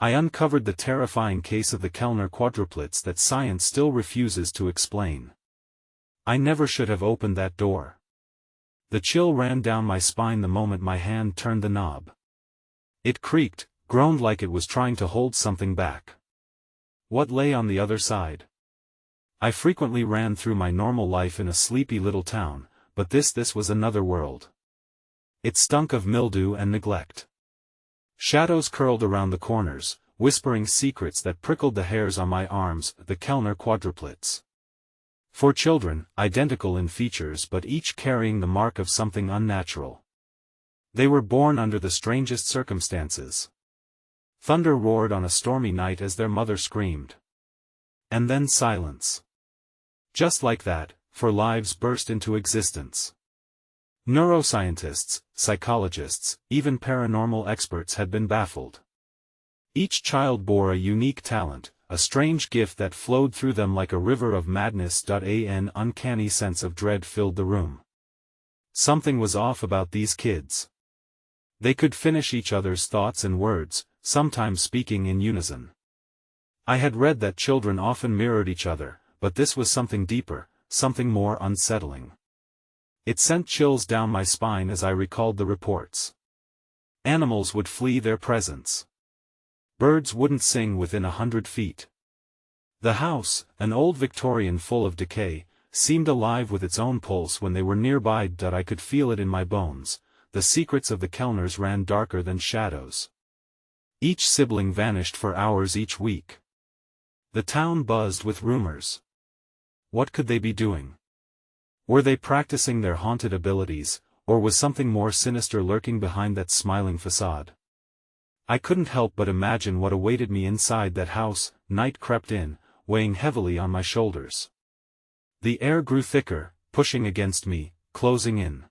I uncovered the terrifying case of the Kellner quadruplets that science still refuses to explain. I never should have opened that door. The chill ran down my spine the moment my hand turned the knob. It creaked, groaned like it was trying to hold something back. What lay on the other side? I frequently ran through my normal life in a sleepy little town, but this was another world. It stunk of mildew and neglect. Shadows curled around the corners, whispering secrets that prickled the hairs on my arms, the Kellner quadruplets. 4 children, identical in features but each carrying the mark of something unnatural. They were born under the strangest circumstances. Thunder roared on a stormy night as their mother screamed. And then silence. Just like that, 4 lives burst into existence. Neuroscientists, psychologists, even paranormal experts had been baffled. Each child bore a unique talent, a strange gift that flowed through them like a river of madness. An uncanny sense of dread filled the room. Something was off about these kids. They could finish each other's thoughts and words, sometimes speaking in unison. I had read that children often mirrored each other, but this was something deeper, something more unsettling. It sent chills down my spine as I recalled the reports. Animals would flee their presence. Birds wouldn't sing within 100 feet. The house, an old Victorian full of decay, seemed alive with its own pulse when they were nearby. I could feel it in my bones. The secrets of the Kellners ran darker than shadows. Each sibling vanished for hours each week. The town buzzed with rumors. What could they be doing? Were they practicing their haunted abilities, or was something more sinister lurking behind that smiling facade? I couldn't help but imagine what awaited me inside that house. Night crept in, weighing heavily on my shoulders. The air grew thicker, pushing against me, closing in.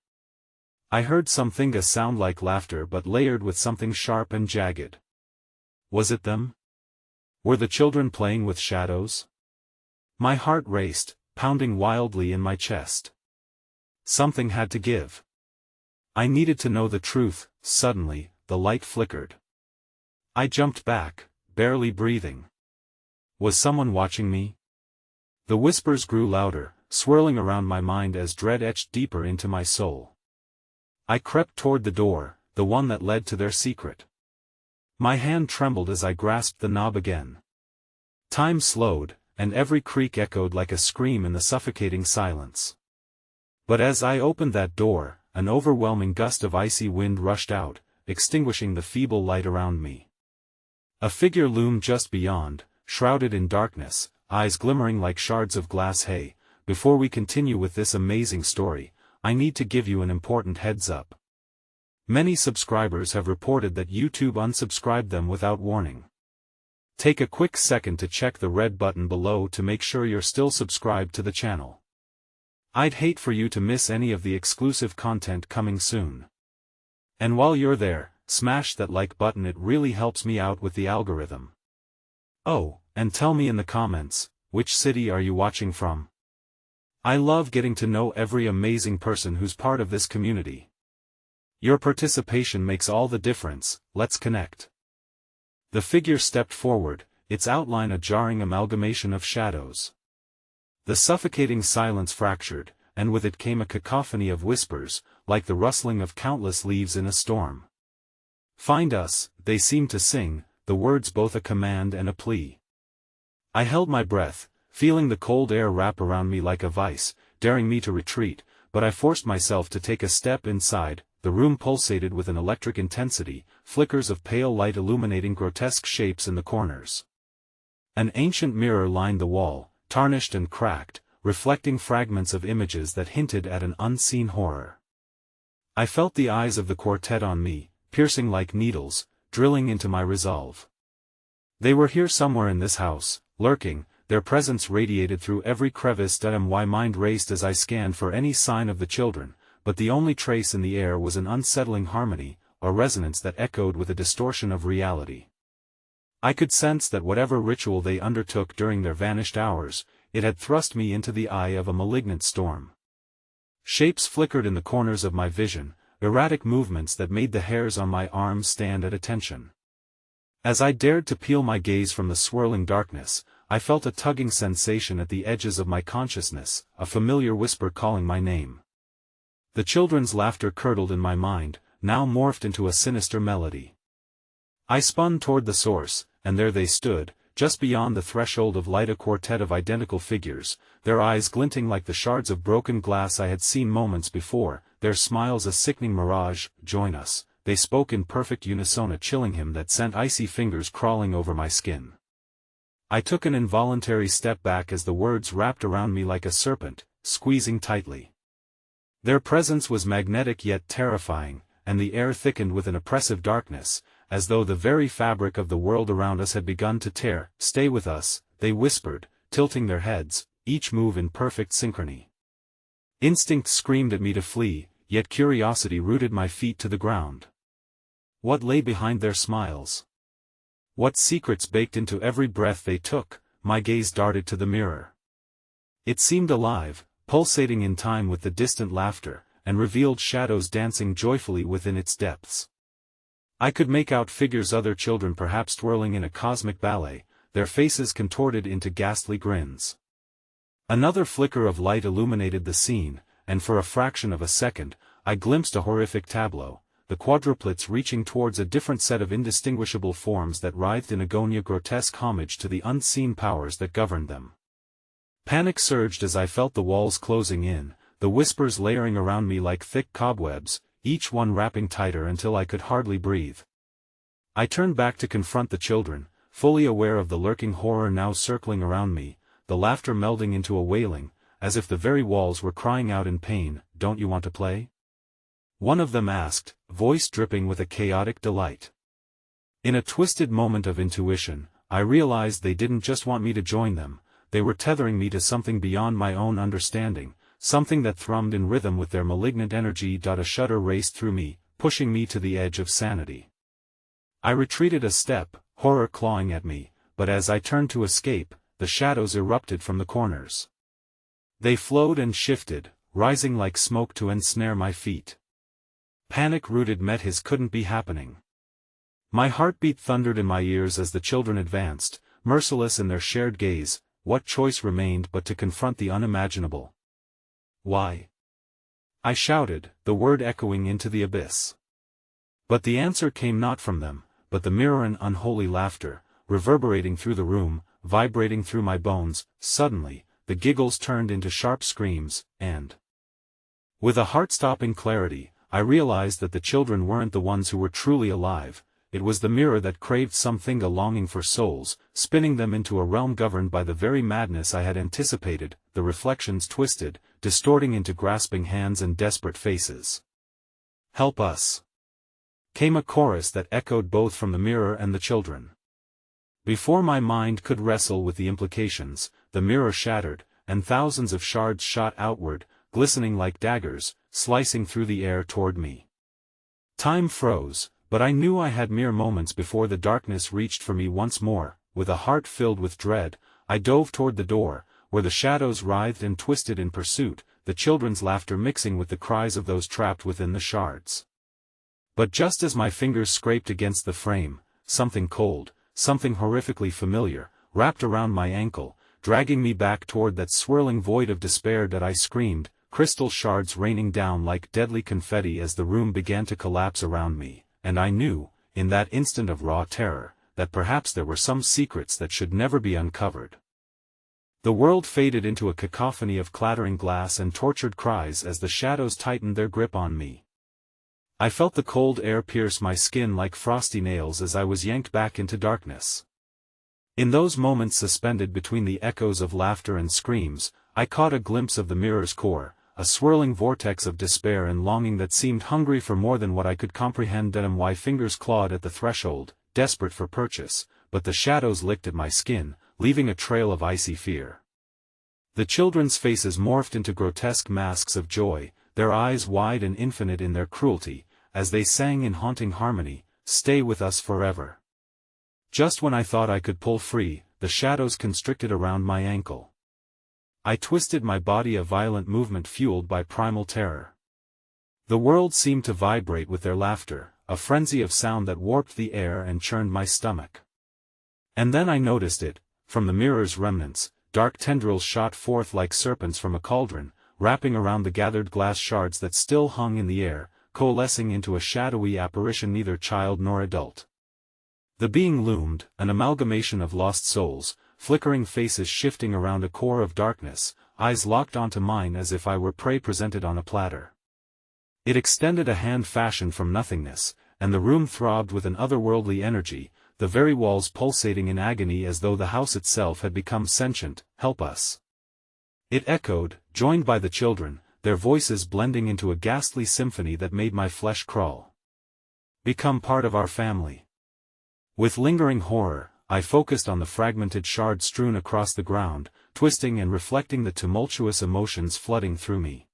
I heard something sound like laughter but layered with something sharp and jagged. Was it them? Were the children playing with shadows? My heart raced, pounding wildly in my chest. Something had to give. I needed to know the truth. Suddenly, the light flickered. I jumped back, barely breathing. Was someone watching me? The whispers grew louder, swirling around my mind as dread etched deeper into my soul. I crept toward the door, the one that led to their secret. My hand trembled as I grasped the knob again. Time slowed, and every creak echoed like a scream in the suffocating silence. But as I opened that door, an overwhelming gust of icy wind rushed out, extinguishing the feeble light around me. A figure loomed just beyond, shrouded in darkness, eyes glimmering like shards of glass. Hey, before we continue with this amazing story, I need to give you an important heads up. Many subscribers have reported that YouTube unsubscribed them without warning. Take a quick second to check the red button below to make sure you're still subscribed to the channel. I'd hate for you to miss any of the exclusive content coming soon. And while you're there, smash that like button, it really helps me out with the algorithm. Oh, and tell me in the comments, which city are you watching from? I love getting to know every amazing person who's part of this community. Your participation makes all the difference. Let's connect. The figure stepped forward, its outline a jarring amalgamation of shadows. The suffocating silence fractured, and with it came a cacophony of whispers, like the rustling of countless leaves in a storm. Find us, they seemed to sing, the words both a command and a plea. I held my breath, feeling the cold air wrap around me like a vice, daring me to retreat, but I forced myself to take a step inside. The room pulsated with an electric intensity, flickers of pale light illuminating grotesque shapes in the corners. An ancient mirror lined the wall, tarnished and cracked, reflecting fragments of images that hinted at an unseen horror. I felt the eyes of the quartet on me, piercing like needles, drilling into my resolve. They were here somewhere in this house, lurking, their presence radiated through every crevice. My mind raced as I scanned for any sign of the children, but the only trace in the air was an unsettling harmony, a resonance that echoed with a distortion of reality. I could sense that whatever ritual they undertook during their vanished hours, it had thrust me into the eye of a malignant storm. Shapes flickered in the corners of my vision, erratic movements that made the hairs on my arms stand at attention. As I dared to peel my gaze from the swirling darkness, I felt a tugging sensation at the edges of my consciousness, a familiar whisper calling my name. The children's laughter curdled in my mind, now morphed into a sinister melody. I spun toward the source, and there they stood, just beyond the threshold of light, a quartet of identical figures, their eyes glinting like the shards of broken glass I had seen moments before, their smiles a sickening mirage. "Join us," they spoke in perfect unison, a chilling hymn that sent icy fingers crawling over my skin. I took an involuntary step back as the words wrapped around me like a serpent, squeezing tightly. Their presence was magnetic yet terrifying, and the air thickened with an oppressive darkness, as though the very fabric of the world around us had begun to tear. "Stay with us," they whispered, tilting their heads, each move in perfect synchrony. Instinct screamed at me to flee, yet curiosity rooted my feet to the ground. What lay behind their smiles? What secrets baked into every breath they took? My gaze darted to the mirror. It seemed alive, pulsating in time with the distant laughter, and revealed shadows dancing joyfully within its depths. I could make out figures, other children perhaps twirling in a cosmic ballet, their faces contorted into ghastly grins. Another flicker of light illuminated the scene, and for a fraction of a second, I glimpsed a horrific tableau, the quadruplets reaching towards a different set of indistinguishable forms that writhed in agonia, grotesque homage to the unseen powers that governed them. Panic surged as I felt the walls closing in, the whispers layering around me like thick cobwebs, each one wrapping tighter until I could hardly breathe. I turned back to confront the children, fully aware of the lurking horror now circling around me, the laughter melding into a wailing, as if the very walls were crying out in pain. "Don't you want to play?" one of them asked, voice dripping with a chaotic delight. In a twisted moment of intuition, I realized they didn't just want me to join them, they were tethering me to something beyond my own understanding, something that thrummed in rhythm with their malignant energy. A shudder raced through me, pushing me to the edge of sanity. I retreated a step, horror clawing at me, but as I turned to escape, the shadows erupted from the corners. They flowed and shifted, rising like smoke to ensnare my feet. Panic-rooted met his couldn't be happening. My heartbeat thundered in my ears as the children advanced, merciless in their shared gaze. What choice remained but to confront the unimaginable? "Why?" I shouted, the word echoing into the abyss. But the answer came not from them, but the mirror, an unholy laughter, reverberating through the room, vibrating through my bones. Suddenly, the giggles turned into sharp screams, and with a heart-stopping clarity, I realized that the children weren't the ones who were truly alive. It was the mirror that craved something, a longing for souls, spinning them into a realm governed by the very madness I had anticipated. The reflections twisted, distorting into grasping hands and desperate faces. "Help us!" came a chorus that echoed both from the mirror and the children. Before my mind could wrestle with the implications, the mirror shattered, and thousands of shards shot outward, glistening like daggers, slicing through the air toward me. Time froze, but I knew I had mere moments before the darkness reached for me once more. With a heart filled with dread, I dove toward the door, where the shadows writhed and twisted in pursuit, the children's laughter mixing with the cries of those trapped within the shards. But just as my fingers scraped against the frame, something cold, something horrifically familiar, wrapped around my ankle, dragging me back toward that swirling void of despair. I screamed, crystal shards raining down like deadly confetti as the room began to collapse around me, and I knew, in that instant of raw terror, that perhaps there were some secrets that should never be uncovered. The world faded into a cacophony of clattering glass and tortured cries as the shadows tightened their grip on me. I felt the cold air pierce my skin like frosty nails as I was yanked back into darkness. In those moments suspended between the echoes of laughter and screams, I caught a glimpse of the mirror's core, a swirling vortex of despair and longing that seemed hungry for more than what I could comprehend. My fingers clawed at the threshold, desperate for purchase, but the shadows licked at my skin, leaving a trail of icy fear. The children's faces morphed into grotesque masks of joy, their eyes wide and infinite in their cruelty, as they sang in haunting harmony, "Stay with us forever." Just when I thought I could pull free, the shadows constricted around my ankle. I twisted my body, a violent movement fueled by primal terror. The world seemed to vibrate with their laughter, a frenzy of sound that warped the air and churned my stomach. And then I noticed it, from the mirror's remnants, dark tendrils shot forth like serpents from a cauldron, wrapping around the gathered glass shards that still hung in the air, coalescing into a shadowy apparition neither child nor adult. The being loomed, an amalgamation of lost souls, flickering faces shifting around a core of darkness, eyes locked onto mine as if I were prey presented on a platter. It extended a hand fashioned from nothingness, and the room throbbed with an otherworldly energy, the very walls pulsating in agony as though the house itself had become sentient. "Help us!" It echoed, joined by the children, their voices blending into a ghastly symphony that made my flesh crawl. "Become part of our family." With lingering horror, I focused on the fragmented shards strewn across the ground, twisting and reflecting the tumultuous emotions flooding through me.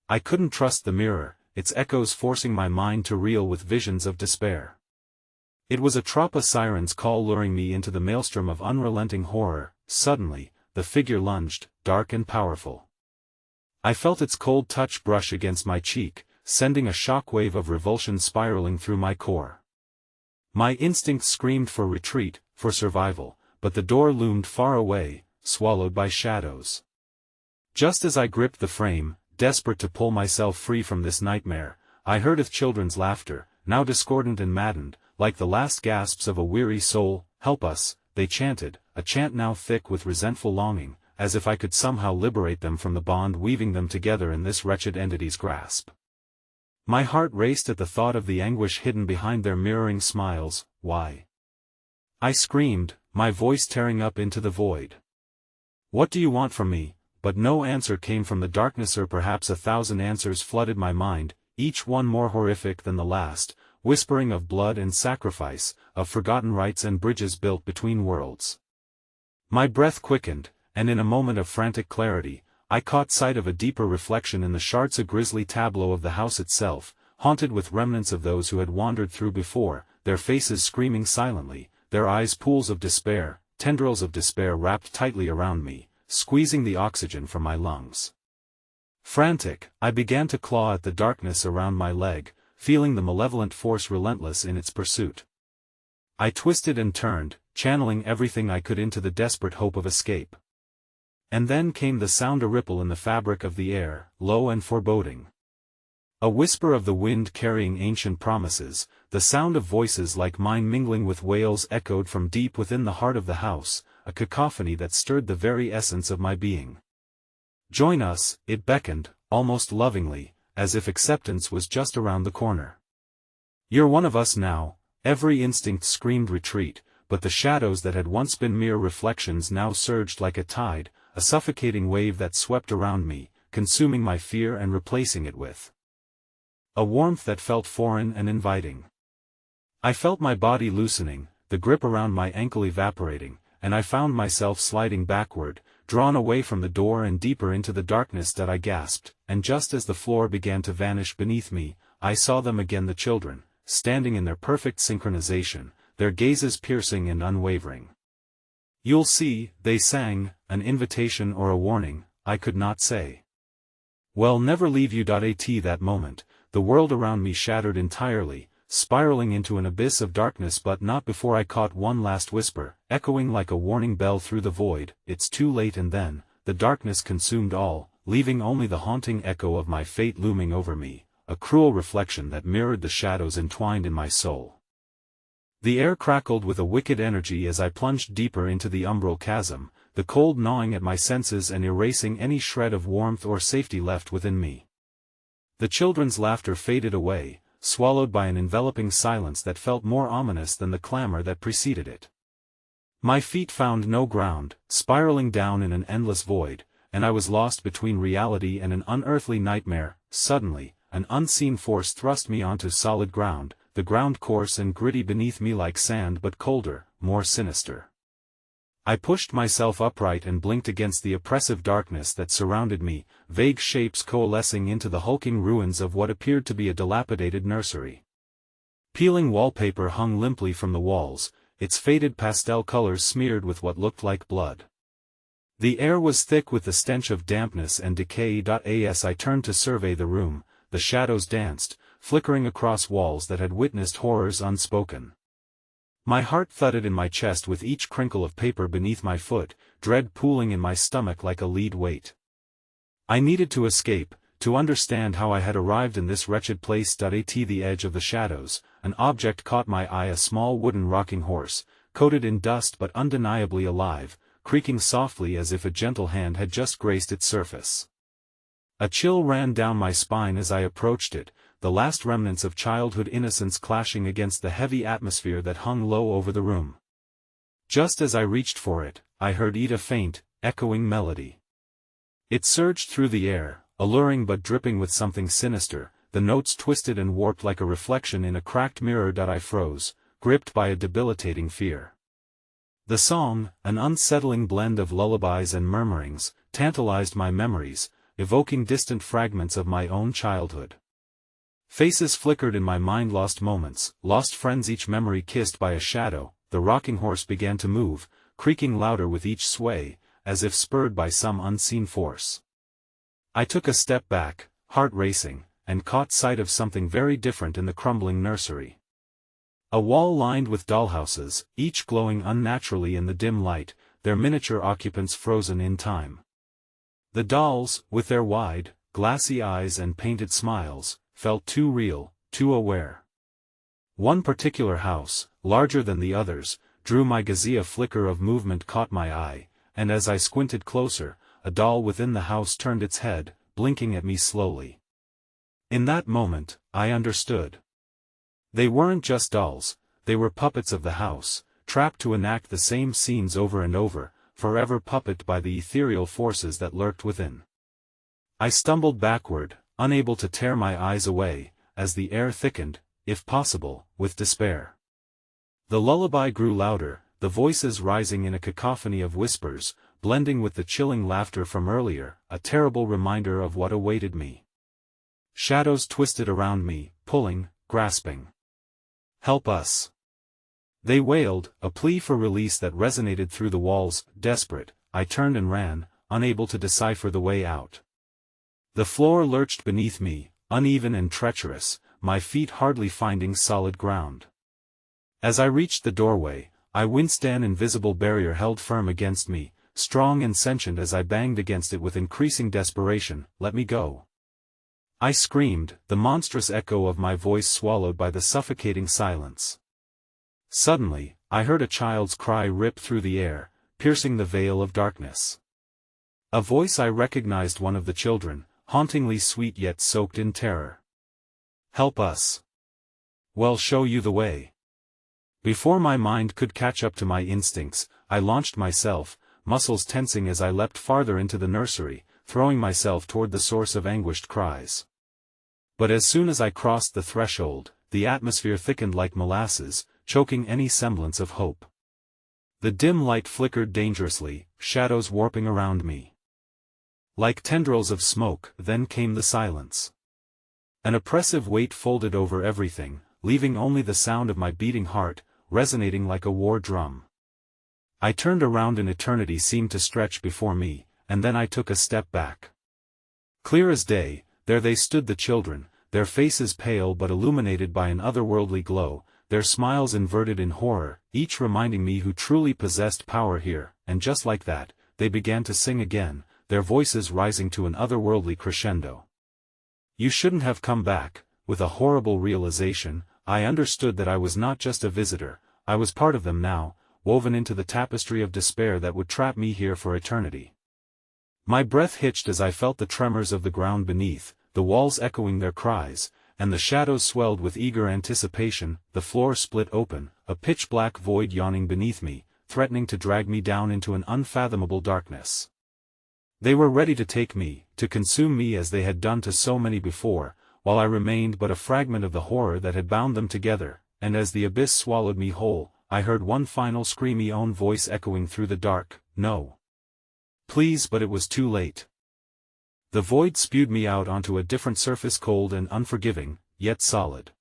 I couldn't trust the mirror, its echoes forcing my mind to reel with visions of despair. It was a Tropa siren's call luring me into the maelstrom of unrelenting horror. Suddenly, the figure lunged, dark and powerful. I felt its cold touch brush against my cheek, sending a shockwave of revulsion spiraling through my core. My instincts screamed for retreat, for survival, but the door loomed far away, swallowed by shadows. Just as I gripped the frame, desperate to pull myself free from this nightmare, I heard of children's laughter, now discordant and maddened, like the last gasps of a weary soul. "Help us," they chanted, a chant now thick with resentful longing, as if I could somehow liberate them from the bond weaving them together in this wretched entity's grasp. My heart raced at the thought of the anguish hidden behind their mirroring smiles. "Why?" I screamed, my voice tearing up into the void. "What do you want from me?" But no answer came from the darkness, or perhaps 1,000 answers flooded my mind, each one more horrific than the last, whispering of blood and sacrifice, of forgotten rites and bridges built between worlds. My breath quickened, and in a moment of frantic clarity, I caught sight of a deeper reflection in the shards, a grisly tableau of the house itself, haunted with remnants of those who had wandered through before, their faces screaming silently, their eyes pools of despair, tendrils of despair wrapped tightly around me, squeezing the oxygen from my lungs. Frantic, I began to claw at the darkness around my leg, feeling the malevolent force relentless in its pursuit. I twisted and turned, channeling everything I could into the desperate hope of escape. And then came the sound, a ripple in the fabric of the air, low and foreboding. A whisper of the wind carrying ancient promises, the sound of voices like mine mingling with wails echoed from deep within the heart of the house, a cacophony that stirred the very essence of my being. "Join us," it beckoned, almost lovingly, as if acceptance was just around the corner. "You're one of us now." Every instinct screamed retreat, but the shadows that had once been mere reflections now surged like a tide, a suffocating wave that swept around me, consuming my fear and replacing it with a warmth that felt foreign and inviting. I felt my body loosening, the grip around my ankle evaporating, and I found myself sliding backward, drawn away from the door and deeper into the darkness that I gasped, and just as the floor began to vanish beneath me, I saw them again, the children, standing in their perfect synchronization, their gazes piercing and unwavering. "You'll see," they sang, an invitation or a warning, I could not say. "Well, never leave you." At that moment, the world around me shattered entirely, spiraling into an abyss of darkness, but not before I caught one last whisper, echoing like a warning bell through the void, "It's too late." And then, the darkness consumed all, leaving only the haunting echo of my fate looming over me, a cruel reflection that mirrored the shadows entwined in my soul. The air crackled with a wicked energy as I plunged deeper into the umbral chasm, the cold gnawing at my senses and erasing any shred of warmth or safety left within me. The children's laughter faded away, swallowed by an enveloping silence that felt more ominous than the clamor that preceded it. My feet found no ground, spiraling down in an endless void, and I was lost between reality and an unearthly nightmare. Suddenly, an unseen force thrust me onto solid ground, the ground coarse and gritty beneath me like sand, but colder, more sinister. I pushed myself upright and blinked against the oppressive darkness that surrounded me, vague shapes coalescing into the hulking ruins of what appeared to be a dilapidated nursery. Peeling wallpaper hung limply from the walls, its faded pastel colors smeared with what looked like blood. The air was thick with the stench of dampness and decay. As I turned to survey the room, the shadows danced, flickering across walls that had witnessed horrors unspoken. My heart thudded in my chest with each crinkle of paper beneath my foot, dread pooling in my stomach like a lead weight. I needed to escape, to understand how I had arrived in this wretched place. At the edge of the shadows, an object caught my eye, a small wooden rocking horse, coated in dust but undeniably alive, creaking softly as if a gentle hand had just graced its surface. A chill ran down my spine as I approached it, the last remnants of childhood innocence clashing against the heavy atmosphere that hung low over the room. Just as I reached for it, I heard a faint, echoing melody. It surged through the air, alluring but dripping with something sinister, the notes twisted and warped like a reflection in a cracked mirror. I froze, gripped by a debilitating fear. The song, an unsettling blend of lullabies and murmurings, tantalized my memories, evoking distant fragments of my own childhood. Faces flickered in my mind, lost moments, lost friends, each memory kissed by a shadow. The rocking horse began to move, creaking louder with each sway, as if spurred by some unseen force. I took a step back, heart racing, and caught sight of something very different in the crumbling nursery. A wall lined with dollhouses, each glowing unnaturally in the dim light, their miniature occupants frozen in time. The dolls, with their wide, glassy eyes and painted smiles, felt too real, too aware. One particular house, larger than the others, drew my gaze. A flicker of movement caught my eye, and as I squinted closer, a doll within the house turned its head, blinking at me slowly. In that moment, I understood. They weren't just dolls, they were puppets of the house, trapped to enact the same scenes over and over, forever puppeted by the ethereal forces that lurked within. I stumbled backward, unable to tear my eyes away, as the air thickened, if possible, with despair. The lullaby grew louder, the voices rising in a cacophony of whispers, blending with the chilling laughter from earlier, a terrible reminder of what awaited me. Shadows twisted around me, pulling, grasping. "Help us!" they wailed, a plea for release that resonated through the walls. Desperate, I turned and ran, unable to decipher the way out. The floor lurched beneath me, uneven and treacherous, my feet hardly finding solid ground. As I reached the doorway, I winced. An invisible barrier held firm against me, strong and sentient as I banged against it with increasing desperation. "Let me go!" I screamed, the monstrous echo of my voice swallowed by the suffocating silence. Suddenly, I heard a child's cry rip through the air, piercing the veil of darkness. A voice I recognized, one of the children, hauntingly sweet yet soaked in terror. "Help us! We'll show you the way." Before my mind could catch up to my instincts, I launched myself, muscles tensing as I leapt farther into the nursery, throwing myself toward the source of anguished cries. But as soon as I crossed the threshold, the atmosphere thickened like molasses, choking any semblance of hope. The dim light flickered dangerously, shadows warping around me. Like tendrils of smoke, then came the silence. An oppressive weight folded over everything, leaving only the sound of my beating heart, resonating like a war drum. I turned around, and eternity seemed to stretch before me, and then I took a step back. Clear as day, there they stood, the children, their faces pale but illuminated by an otherworldly glow, their smiles inverted in horror, each reminding me who truly possessed power here. And just like that, they began to sing again, their voices rising to an otherworldly crescendo. "You shouldn't have come back." With a horrible realization, I understood that I was not just a visitor, I was part of them now, woven into the tapestry of despair that would trap me here for eternity. My breath hitched as I felt the tremors of the ground beneath, the walls echoing their cries, and the shadows swelled with eager anticipation. The floor split open, a pitch-black void yawning beneath me, threatening to drag me down into an unfathomable darkness. They were ready to take me, to consume me as they had done to so many before, while I remained but a fragment of the horror that had bound them together. And as the abyss swallowed me whole, I heard one final screamy own voice echoing through the dark, "No. Please," but it was too late. The void spewed me out onto a different surface, cold and unforgiving, yet solid.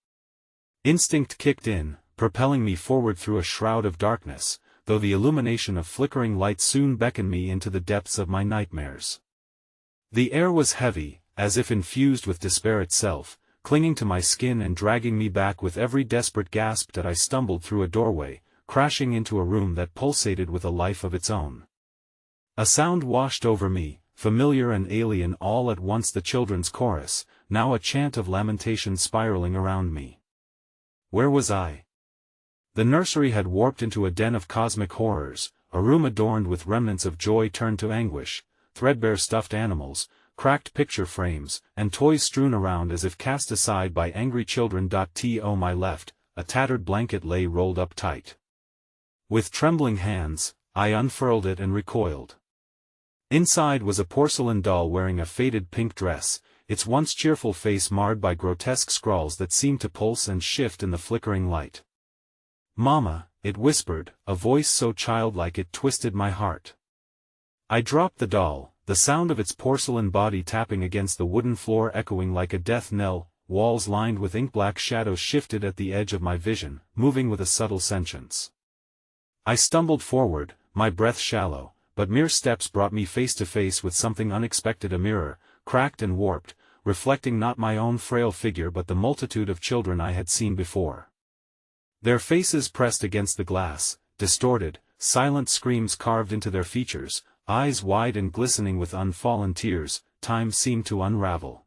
Instinct kicked in, propelling me forward through a shroud of darkness, though the illumination of flickering light soon beckoned me into the depths of my nightmares. The air was heavy, as if infused with despair itself, clinging to my skin and dragging me back with every desperate gasp that I stumbled through a doorway, crashing into a room that pulsated with a life of its own. A sound washed over me, familiar and alien all at once, the children's chorus, now a chant of lamentation spiraling around me. Where was I? The nursery had warped into a den of cosmic horrors, a room adorned with remnants of joy turned to anguish, threadbare stuffed animals, cracked picture frames, and toys strewn around as if cast aside by angry children. To my left, a tattered blanket lay rolled up tight. With trembling hands, I unfurled it and recoiled. Inside was a porcelain doll wearing a faded pink dress, its once cheerful face marred by grotesque scrawls that seemed to pulse and shift in the flickering light. "Mama," it whispered, a voice so childlike it twisted my heart. I dropped the doll, the sound of its porcelain body tapping against the wooden floor echoing like a death knell. Walls lined with ink-black shadows shifted at the edge of my vision, moving with a subtle sentience. I stumbled forward, my breath shallow, but mere steps brought me face to face with something unexpected, a mirror, cracked and warped, reflecting not my own frail figure but the multitude of children I had seen before. Their faces pressed against the glass, distorted, silent screams carved into their features, eyes wide and glistening with unfallen tears. Time seemed to unravel.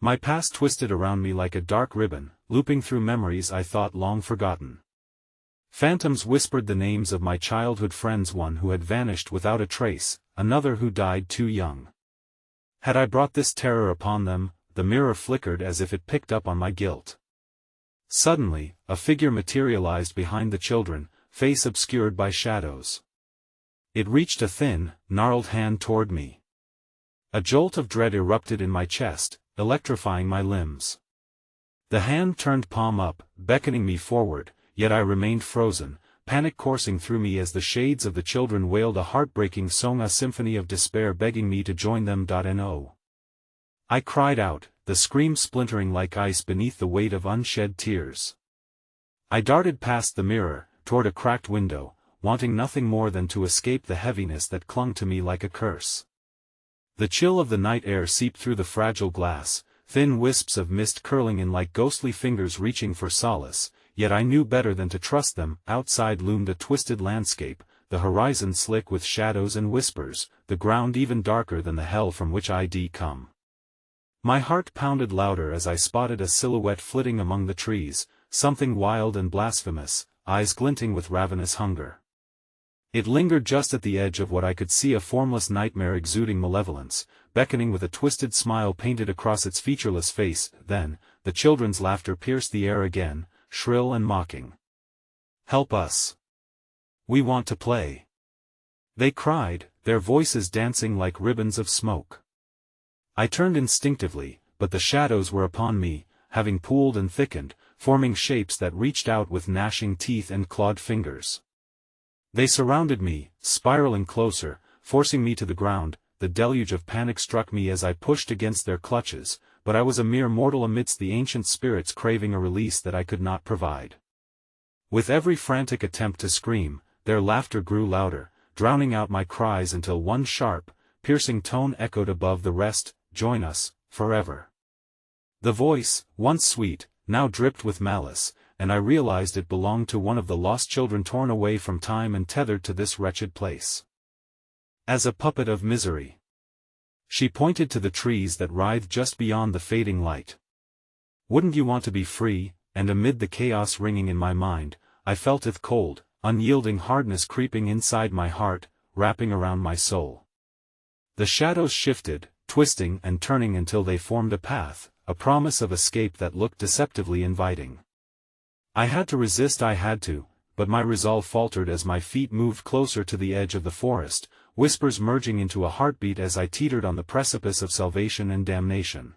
My past twisted around me like a dark ribbon, looping through memories I thought long forgotten. Phantoms whispered the names of my childhood friends, one who had vanished without a trace, another who died too young. Had I brought this terror upon them? The mirror flickered as if it picked up on my guilt. Suddenly, a figure materialized behind the children, face obscured by shadows. It reached a thin, gnarled hand toward me. A jolt of dread erupted in my chest, electrifying my limbs. The hand turned palm up, beckoning me forward, yet I remained frozen, panic coursing through me as the shades of the children wailed a heartbreaking song, a symphony of despair begging me to join them. No. I cried out, the scream splintering like ice beneath the weight of unshed tears. I darted past the mirror, toward a cracked window, wanting nothing more than to escape the heaviness that clung to me like a curse. The chill of the night air seeped through the fragile glass, thin wisps of mist curling in like ghostly fingers reaching for solace. Yet I knew better than to trust them. Outside loomed a twisted landscape, the horizon slick with shadows and whispers, the ground even darker than the hell from which I'd come. My heart pounded louder as I spotted a silhouette flitting among the trees, something wild and blasphemous, eyes glinting with ravenous hunger. It lingered just at the edge of what I could see, a formless nightmare exuding malevolence, beckoning with a twisted smile painted across its featureless face. Then, the children's laughter pierced the air again, shrill and mocking. "Help us! We want to play!" they cried, their voices dancing like ribbons of smoke. I turned instinctively, but the shadows were upon me, having pooled and thickened, forming shapes that reached out with gnashing teeth and clawed fingers. They surrounded me, spiraling closer, forcing me to the ground. The deluge of panic struck me as I pushed against their clutches, but I was a mere mortal amidst the ancient spirits craving a release that I could not provide. With every frantic attempt to scream, their laughter grew louder, drowning out my cries until one sharp, piercing tone echoed above the rest, "Join us, forever." The voice, once sweet, now dripped with malice, and I realized it belonged to one of the lost children torn away from time and tethered to this wretched place. As a puppet of misery, she pointed to the trees that writhed just beyond the fading light. "Wouldn't you want to be free?" And amid the chaos ringing in my mind, I felt its cold, unyielding hardness creeping inside my heart, wrapping around my soul. The shadows shifted, twisting and turning until they formed a path, a promise of escape that looked deceptively inviting. I had to resist, but my resolve faltered as my feet moved closer to the edge of the forest, whispers merging into a heartbeat as I teetered on the precipice of salvation and damnation.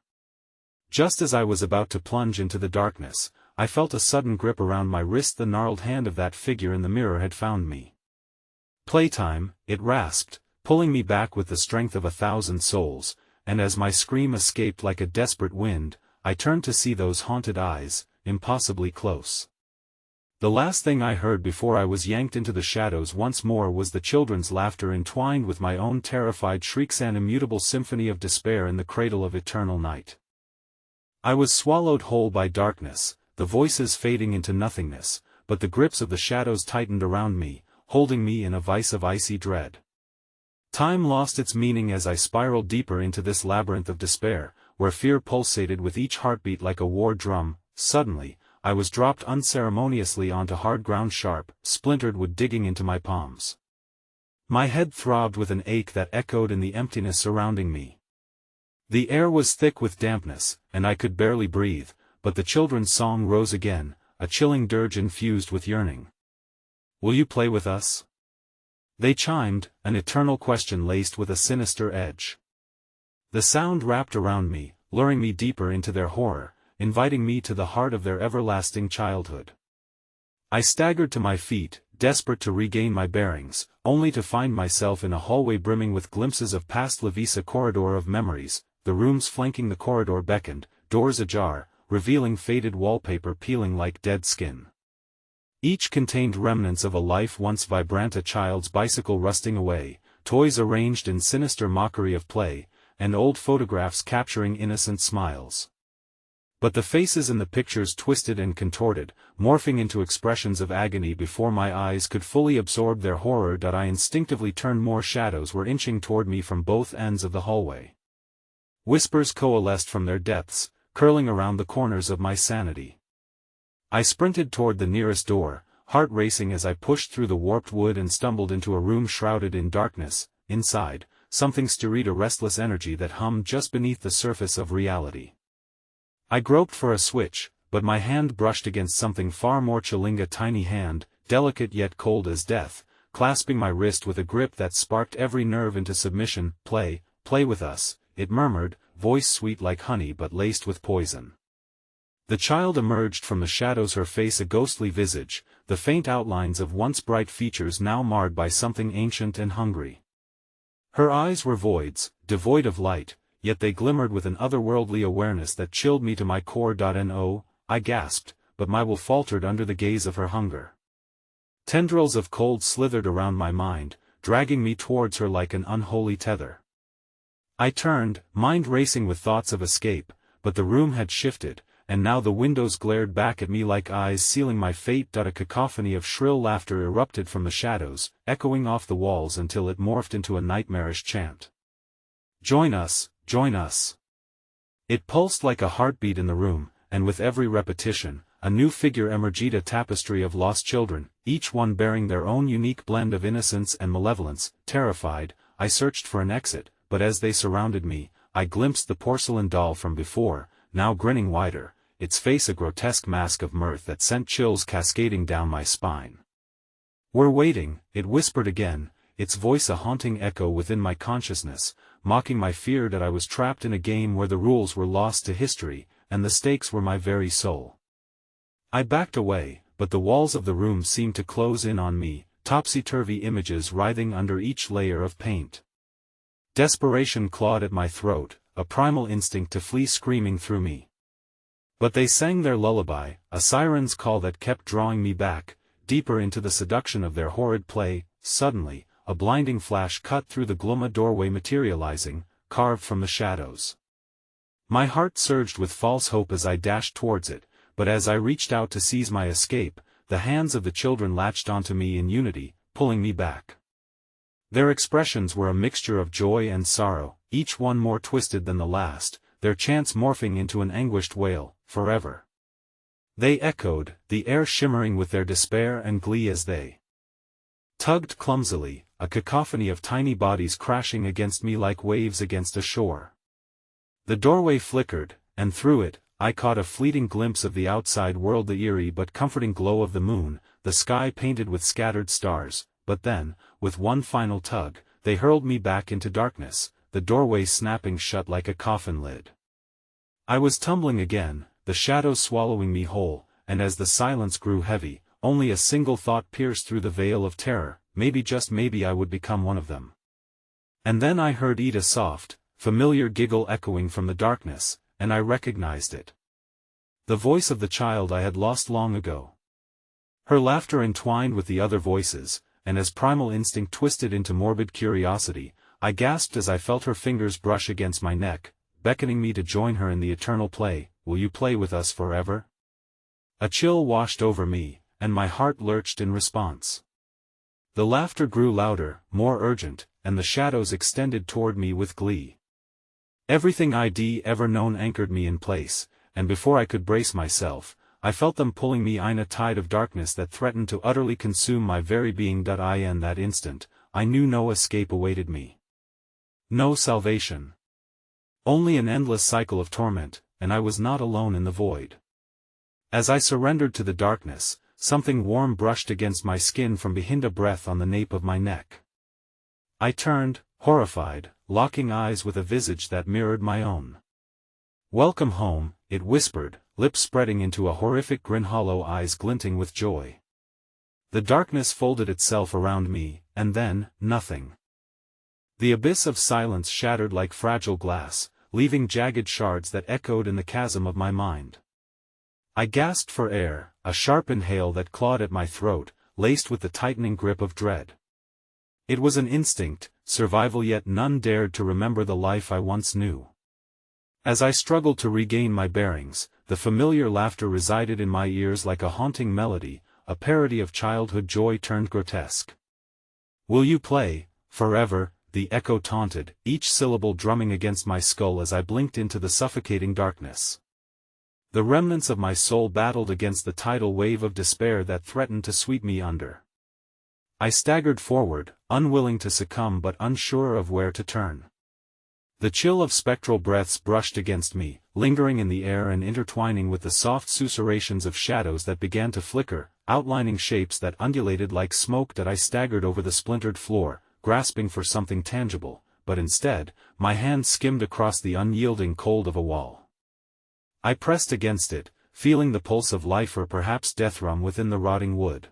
Just as I was about to plunge into the darkness, I felt a sudden grip around my wrist. The gnarled hand of that figure in the mirror had found me. "Playtime," it rasped, pulling me back with the strength of 1,000 souls, and as my scream escaped like a desperate wind, I turned to see those haunted eyes, impossibly close. The last thing I heard before I was yanked into the shadows once more was the children's laughter entwined with my own terrified shrieks, an immutable symphony of despair in the cradle of eternal night. I was swallowed whole by darkness, the voices fading into nothingness, but the grips of the shadows tightened around me, holding me in a vice of icy dread. Time lost its meaning as I spiraled deeper into this labyrinth of despair, where fear pulsated with each heartbeat like a war drum. Suddenly, I was dropped unceremoniously onto hard ground, sharp, splintered wood digging into my palms. My head throbbed with an ache that echoed in the emptiness surrounding me. The air was thick with dampness, and I could barely breathe, but the children's song rose again, a chilling dirge infused with yearning. "Will you play with us?" they chimed, an eternal question laced with a sinister edge. The sound wrapped around me, luring me deeper into their horror, inviting me to the heart of their everlasting childhood. I staggered to my feet, desperate to regain my bearings, only to find myself in a hallway brimming with glimpses of past Levisa corridor of memories. The rooms flanking the corridor beckoned, doors ajar, revealing faded wallpaper peeling like dead skin. Each contained remnants of a life once vibrant, a child's bicycle rusting away, toys arranged in sinister mockery of play, and old photographs capturing innocent smiles. But the faces in the pictures twisted and contorted, morphing into expressions of agony before my eyes could fully absorb their horror. I instinctively turned. More shadows were inching toward me from both ends of the hallway. Whispers coalesced from their depths, curling around the corners of my sanity. I sprinted toward the nearest door, heart racing as I pushed through the warped wood and stumbled into a room shrouded in darkness. Inside, something stirred, a restless energy that hummed just beneath the surface of reality. I groped for a switch, but my hand brushed against something far more chilling, a tiny hand, delicate yet cold as death, clasping my wrist with a grip that sparked every nerve into submission. Play with us," it murmured, voice sweet like honey but laced with poison. The child emerged from the shadows, her face a ghostly visage, the faint outlines of once bright features now marred by something ancient and hungry. Her eyes were voids, devoid of light, yet they glimmered with an otherworldly awareness that chilled me to my core. "No," I gasped, but my will faltered under the gaze of her hunger. Tendrils of cold slithered around my mind, dragging me towards her like an unholy tether. I turned, mind racing with thoughts of escape, but the room had shifted, and now the windows glared back at me like eyes sealing my fate. A cacophony of shrill laughter erupted from the shadows, echoing off the walls until it morphed into a nightmarish chant. "Join us, join us." It pulsed like a heartbeat in the room, and with every repetition, a new figure emerged, a tapestry of lost children, each one bearing their own unique blend of innocence and malevolence. Terrified, I searched for an exit, but as they surrounded me, I glimpsed the porcelain doll from before, now grinning wider, its face a grotesque mask of mirth that sent chills cascading down my spine. "We're waiting," it whispered again, its voice a haunting echo within my consciousness, mocking my fear that I was trapped in a game where the rules were lost to history, and the stakes were my very soul. I backed away, but the walls of the room seemed to close in on me, topsy-turvy images writhing under each layer of paint. Desperation clawed at my throat, a primal instinct to flee screaming through me. But they sang their lullaby, a siren's call that kept drawing me back, deeper into the seduction of their horrid play. Suddenly, a blinding flash cut through the gloom, a doorway materializing, carved from the shadows. My heart surged with false hope as I dashed towards it, but as I reached out to seize my escape, the hands of the children latched onto me in unity, pulling me back. Their expressions were a mixture of joy and sorrow, each one more twisted than the last, their chants morphing into an anguished wail, "Forever." They echoed, the air shimmering with their despair and glee as they tugged clumsily, a cacophony of tiny bodies crashing against me like waves against a shore. The doorway flickered, and through it, I caught a fleeting glimpse of the outside world, the eerie but comforting glow of the moon, the sky painted with scattered stars. But then, with one final tug, they hurled me back into darkness, the doorway snapping shut like a coffin lid. I was tumbling again, the shadows swallowing me whole, and as the silence grew heavy, only a single thought pierced through the veil of terror: maybe, just maybe, I would become one of them. And then I heard Ida's soft, familiar giggle echoing from the darkness, and I recognized it. The voice of the child I had lost long ago. Her laughter entwined with the other voices, and as primal instinct twisted into morbid curiosity, I gasped as I felt her fingers brush against my neck, beckoning me to join her in the eternal play. will you play with us forever? A chill washed over me, and my heart lurched in response. The laughter grew louder, more urgent, and the shadows extended toward me with glee. Everything I'd ever known anchored me in place, and before I could brace myself, I felt them pulling me in a tide of darkness that threatened to utterly consume my very being. In that instant, I knew no escape awaited me. No salvation. Only an endless cycle of torment, and I was not alone in the void. As I surrendered to the darkness, something warm brushed against my skin from behind, a breath on the nape of my neck. I turned, horrified, locking eyes with a visage that mirrored my own. "Welcome home," it whispered, lips spreading into a horrific grin, hollow eyes glinting with joy. The darkness folded itself around me, and then, nothing. The abyss of silence shattered like fragile glass, leaving jagged shards that echoed in the chasm of my mind. I gasped for air, a sharp inhale that clawed at my throat, laced with the tightening grip of dread. It was an instinct, survival, yet none dared to remember the life I once knew. As I struggled to regain my bearings, the familiar laughter resided in my ears like a haunting melody, a parody of childhood joy turned grotesque. "Will you play, forever?" the echo taunted, each syllable drumming against my skull as I blinked into the suffocating darkness. The remnants of my soul battled against the tidal wave of despair that threatened to sweep me under. I staggered forward, unwilling to succumb but unsure of where to turn. The chill of spectral breaths brushed against me, lingering in the air and intertwining with the soft susurrations of shadows that began to flicker, outlining shapes that undulated like smoke. That I staggered over the splintered floor, grasping for something tangible, but instead, my hand skimmed across the unyielding cold of a wall. I pressed against it, feeling the pulse of life or perhaps death run within the rotting wood.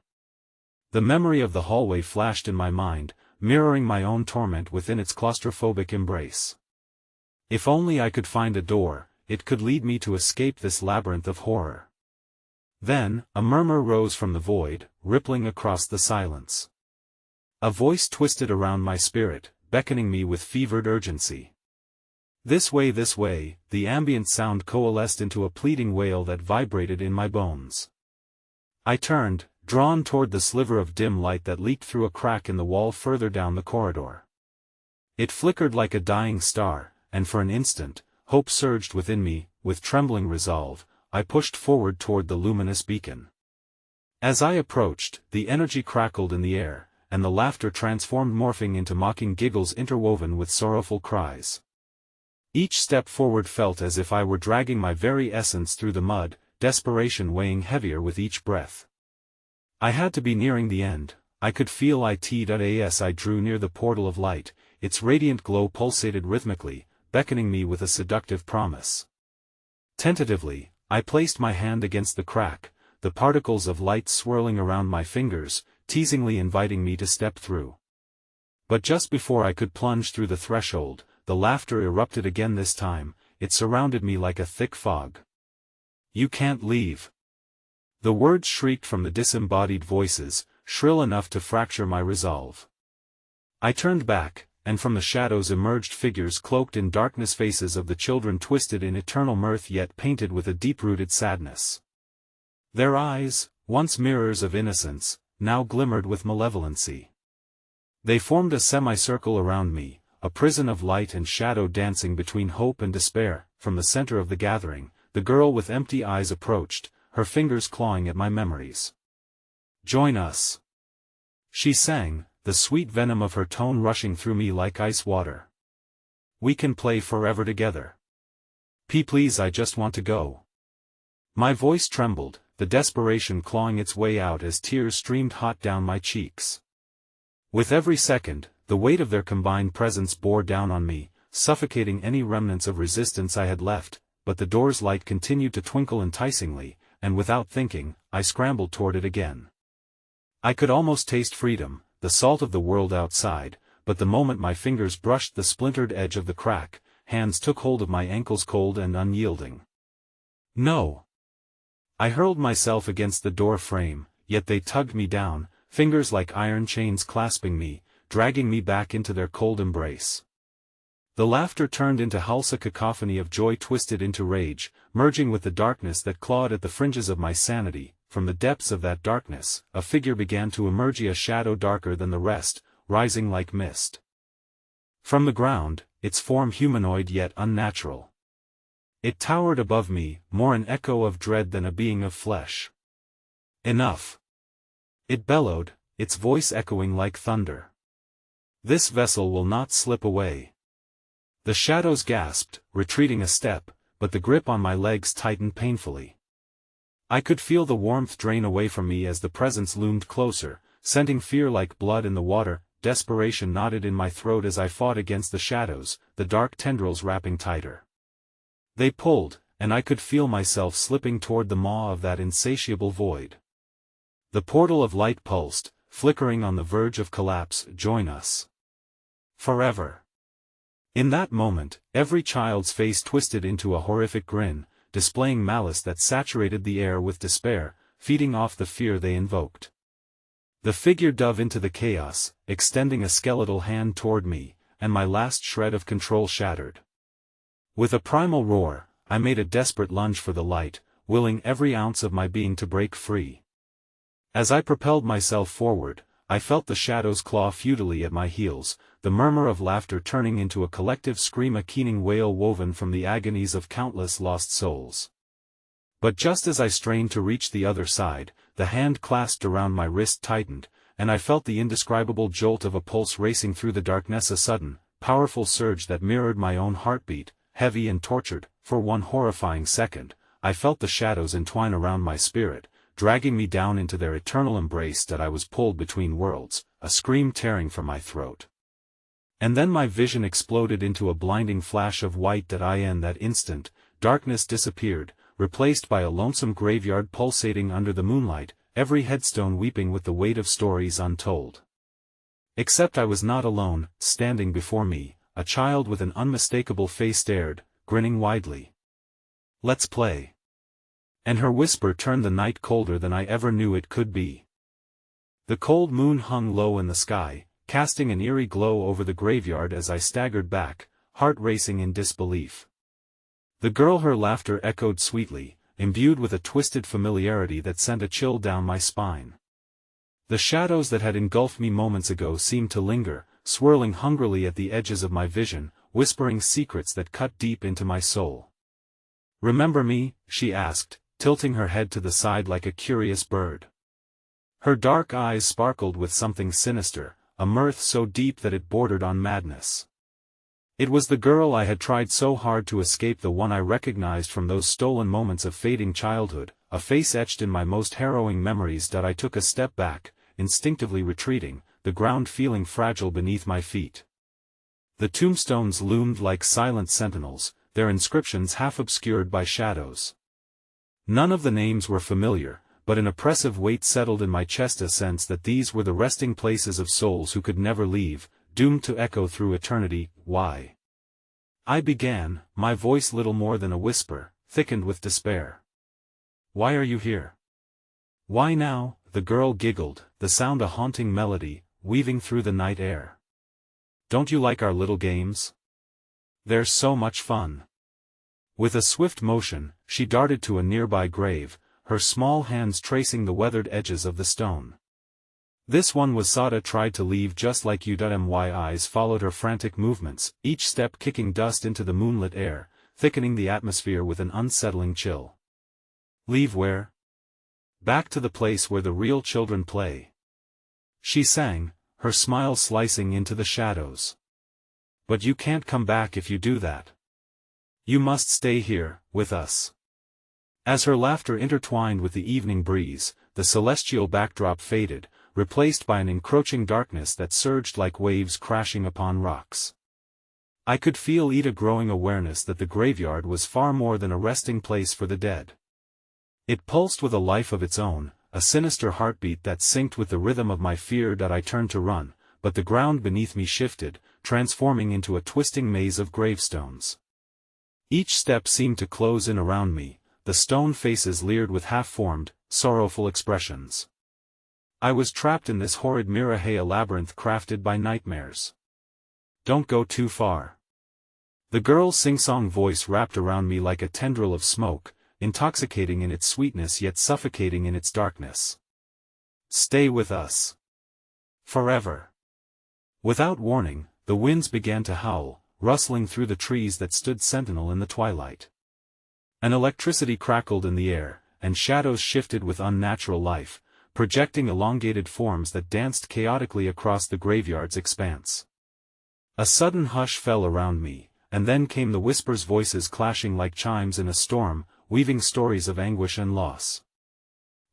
The memory of the hallway flashed in my mind, mirroring my own torment within its claustrophobic embrace. If only I could find a door, it could lead me to escape this labyrinth of horror. Then, a murmur rose from the void, rippling across the silence. A voice twisted around my spirit, beckoning me with fevered urgency. This way, the ambient sound coalesced into a pleading wail that vibrated in my bones. I turned, drawn toward the sliver of dim light that leaked through a crack in the wall further down the corridor. It flickered like a dying star, and for an instant, hope surged within me. With trembling resolve, I pushed forward toward the luminous beacon. As I approached, the energy crackled in the air, and the laughter transformed, morphing into mocking giggles interwoven with sorrowful cries. Each step forward felt as if I were dragging my very essence through the mud, desperation weighing heavier with each breath. I had to be nearing the end. I could feel it. As I drew near the portal of light, its radiant glow pulsated rhythmically, beckoning me with a seductive promise. Tentatively, I placed my hand against the crack, the particles of light swirling around my fingers, teasingly inviting me to step through. But just before I could plunge through the threshold, the laughter erupted again. This time, it surrounded me like a thick fog. "You can't leave." The words shrieked from the disembodied voices, shrill enough to fracture my resolve. I turned back, and from the shadows emerged figures cloaked in darkness, faces of the children twisted in eternal mirth yet painted with a deep-rooted sadness. Their eyes, once mirrors of innocence, now glimmered with malevolency. They formed a semicircle around me, a prison of light and shadow dancing between hope and despair. From the center of the gathering, the girl with empty eyes approached, her fingers clawing at my memories. "Join us," she sang, the sweet venom of her tone rushing through me like ice water. "We can play forever together. Please, I just want to go." My voice trembled, the desperation clawing its way out as tears streamed hot down my cheeks. With every second, the weight of their combined presence bore down on me, suffocating any remnants of resistance I had left. But the door's light continued to twinkle enticingly, and without thinking, I scrambled toward it again. I could almost taste freedom, the salt of the world outside, but the moment my fingers brushed the splintered edge of the crack, hands took hold of my ankles, cold and unyielding. "No!" I hurled myself against the door frame, yet they tugged me down, fingers like iron chains clasping me, dragging me back into their cold embrace. The laughter turned into halsa cacophony of joy twisted into rage, merging with the darkness that clawed at the fringes of my sanity. From the depths of that darkness, a figure began to emerge, a shadow darker than the rest, rising like mist. From the ground, its form humanoid yet unnatural. It towered above me, more an echo of dread than a being of flesh. Enough! It bellowed, its voice echoing like thunder. This vessel will not slip away. The shadows gasped, retreating a step, but the grip on my legs tightened painfully. I could feel the warmth drain away from me as the presence loomed closer, sending fear like blood in the water. Desperation knotted in my throat as I fought against the shadows, the dark tendrils wrapping tighter. They pulled, and I could feel myself slipping toward the maw of that insatiable void. The portal of light pulsed, flickering on the verge of collapse. Join us. Forever. In that moment, every child's face twisted into a horrific grin, displaying malice that saturated the air with despair, feeding off the fear they invoked. The figure dove into the chaos, extending a skeletal hand toward me, and my last shred of control shattered. With a primal roar, I made a desperate lunge for the light, willing every ounce of my being to break free. As I propelled myself forward, I felt the shadows claw futilely at my heels, the murmur of laughter turning into a collective scream, a keening wail woven from the agonies of countless lost souls. But just as I strained to reach the other side, the hand clasped around my wrist tightened, and I felt the indescribable jolt of a pulse racing through the darkness, a sudden, powerful surge that mirrored my own heartbeat. Heavy and tortured, for one horrifying second, I felt the shadows entwine around my spirit, dragging me down into their eternal embrace. That I was pulled between worlds, a scream tearing from my throat. And then my vision exploded into a blinding flash of white. In that instant, darkness disappeared, replaced by a lonesome graveyard pulsating under the moonlight, every headstone weeping with the weight of stories untold. Except I was not alone. Standing before me, a child with an unmistakable face stared, grinning widely. "Let's play." And her whisper turned the night colder than I ever knew it could be. The cold moon hung low in the sky, casting an eerie glow over the graveyard as I staggered back, heart racing in disbelief. The girl, her laughter echoed sweetly, imbued with a twisted familiarity that sent a chill down my spine. The shadows that had engulfed me moments ago seemed to linger, swirling hungrily at the edges of my vision, whispering secrets that cut deep into my soul. "Remember me?" she asked, tilting her head to the side like a curious bird. Her dark eyes sparkled with something sinister, a mirth so deep that it bordered on madness. It was the girl I had tried so hard to escape, the one I recognized from those stolen moments of fading childhood, a face etched in my most harrowing memories. I took a step back, instinctively retreating, the ground feeling fragile beneath my feet. The tombstones loomed like silent sentinels, their inscriptions half obscured by shadows. None of the names were familiar, but an oppressive weight settled in my chest, a sense that these were the resting places of souls who could never leave, doomed to echo through eternity. "Why?" I began, my voice little more than a whisper, thickened with despair. "Why are you here?" "Why now?" the girl giggled, the sound a haunting melody, weaving through the night air. "Don't you like our little games? They're so much fun." With a swift motion, she darted to a nearby grave, her small hands tracing the weathered edges of the stone. "This one was Sada tried to leave just like you." My eyes followed her frantic movements, each step kicking dust into the moonlit air, thickening the atmosphere with an unsettling chill. "Leave where?" "Back to the place where the real children play," she sang, her smile slicing into the shadows. "But you can't come back if you do that. You must stay here, with us." As her laughter intertwined with the evening breeze, the celestial backdrop faded, replaced by an encroaching darkness that surged like waves crashing upon rocks. I could feel a growing awareness that the graveyard was far more than a resting place for the dead. It pulsed with a life of its own, a sinister heartbeat that synced with the rhythm of my fear. I turned to run, but the ground beneath me shifted, transforming into a twisting maze of gravestones. Each step seemed to close in around me, the stone faces leered with half-formed, sorrowful expressions. I was trapped in this horrid Mirahe, a labyrinth crafted by nightmares. "Don't go too far. The girl's sing-song voice wrapped around me like a tendril of smoke, intoxicating in its sweetness yet suffocating in its darkness. Stay with us. Forever. Without warning, the winds began to howl, rustling through the trees that stood sentinel in the twilight. An electricity crackled in the air, and shadows shifted with unnatural life, projecting elongated forms that danced chaotically across the graveyard's expanse. A sudden hush fell around me, and then came the whispers, voices clashing like chimes in a storm, weaving stories of anguish and loss.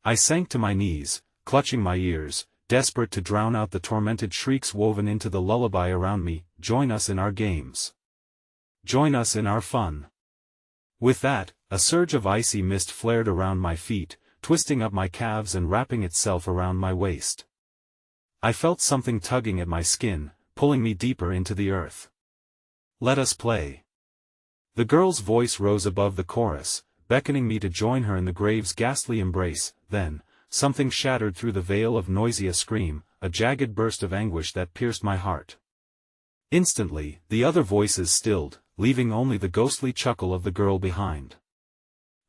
I sank to my knees, clutching my ears, desperate to drown out the tormented shrieks woven into the lullaby around me. Join us in our games. Join us in our fun. With that, a surge of icy mist flared around my feet, twisting up my calves and wrapping itself around my waist. I felt something tugging at my skin, pulling me deeper into the earth. Let us play. The girl's voice rose above the chorus, beckoning me to join her in the grave's ghastly embrace. Then, something shattered through the veil of noisy, a scream, a jagged burst of anguish that pierced my heart. Instantly, the other voices stilled, leaving only the ghostly chuckle of the girl behind.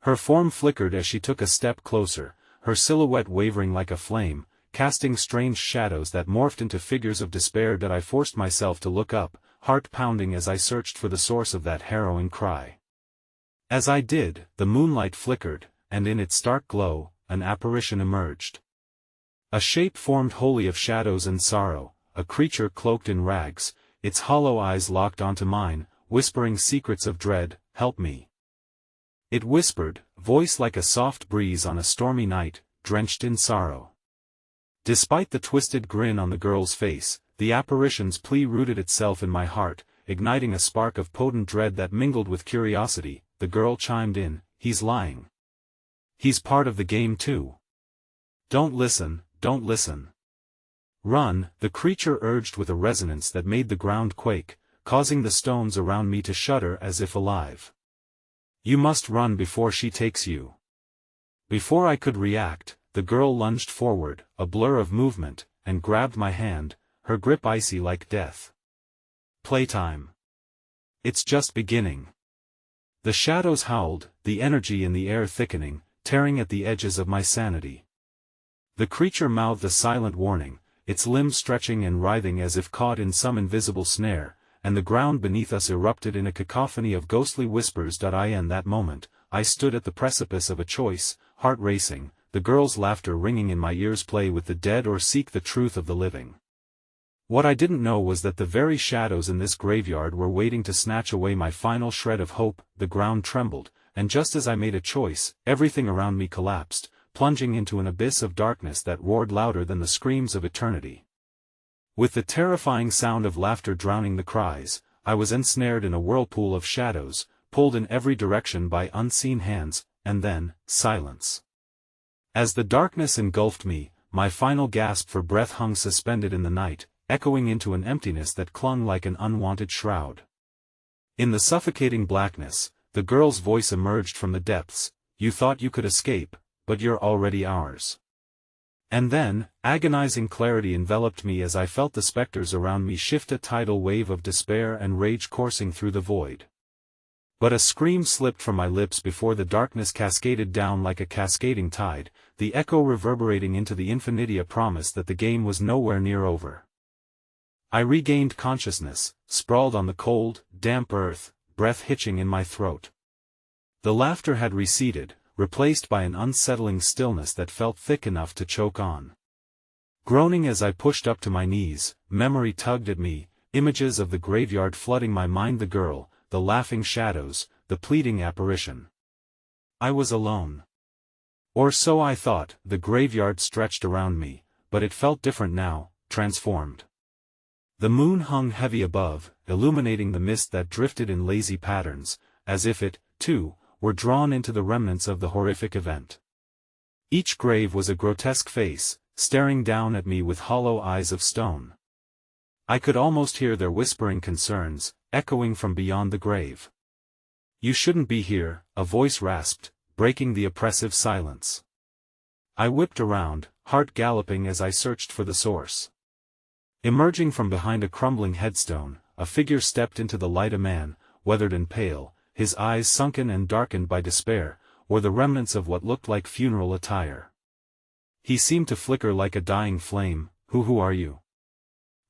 Her form flickered as she took a step closer, her silhouette wavering like a flame, casting strange shadows that morphed into figures of despair. That I forced myself to look up, heart pounding as I searched for the source of that harrowing cry. As I did, the moonlight flickered, and in its stark glow, an apparition emerged. A shape formed wholly of shadows and sorrow, a creature cloaked in rags, its hollow eyes locked onto mine, whispering secrets of dread. Help me. It whispered, voice like a soft breeze on a stormy night, drenched in sorrow. Despite the twisted grin on the girl's face, the apparition's plea rooted itself in my heart, igniting a spark of potent dread that mingled with curiosity. The girl chimed in, he's lying. He's part of the game too. Don't listen, don't listen. Run, the creature urged with a resonance that made the ground quake, causing the stones around me to shudder as if alive. You must run before she takes you. Before I could react, the girl lunged forward, a blur of movement, and grabbed my hand, her grip icy like death. Playtime. It's just beginning. The shadows howled, the energy in the air thickening, tearing at the edges of my sanity. The creature mouthed a silent warning, its limbs stretching and writhing as if caught in some invisible snare, and the ground beneath us erupted in a cacophony of ghostly whispers. In that moment, I stood at the precipice of a choice, heart racing, the girl's laughter ringing in my ears. Play with the dead or seek the truth of the living. What I didn't know was that the very shadows in this graveyard were waiting to snatch away my final shred of hope. The ground trembled, and just as I made a choice, everything around me collapsed, plunging into an abyss of darkness that roared louder than the screams of eternity. With the terrifying sound of laughter drowning the cries, I was ensnared in a whirlpool of shadows, pulled in every direction by unseen hands, and then, silence. As the darkness engulfed me, my final gasp for breath hung suspended in the night, echoing into an emptiness that clung like an unwanted shroud. In the suffocating blackness, the girl's voice emerged from the depths, you thought you could escape, but you're already ours. And then, agonizing clarity enveloped me as I felt the specters around me shift, a tidal wave of despair and rage coursing through the void. But a scream slipped from my lips before the darkness cascaded down like a cascading tide, the echo reverberating into the infinity, a promise that the game was nowhere near over. I regained consciousness, sprawled on the cold, damp earth, breath hitching in my throat. The laughter had receded, replaced by an unsettling stillness that felt thick enough to choke on. Groaning as I pushed up to my knees, memory tugged at me, images of the graveyard flooding my mind, the girl, the laughing shadows, the pleading apparition. I was alone. Or so I thought. The graveyard stretched around me, but it felt different now, transformed. The moon hung heavy above, illuminating the mist that drifted in lazy patterns, as if it, too, were drawn into the remnants of the horrific event. Each grave was a grotesque face, staring down at me with hollow eyes of stone. I could almost hear their whispering concerns, echoing from beyond the grave. You shouldn't be here, a voice rasped, breaking the oppressive silence. I whipped around, heart galloping as I searched for the source. Emerging from behind a crumbling headstone, a figure stepped into the light, a man, weathered and pale, his eyes sunken and darkened by despair, or the remnants of what looked like funeral attire. He seemed to flicker like a dying flame. Who are you?"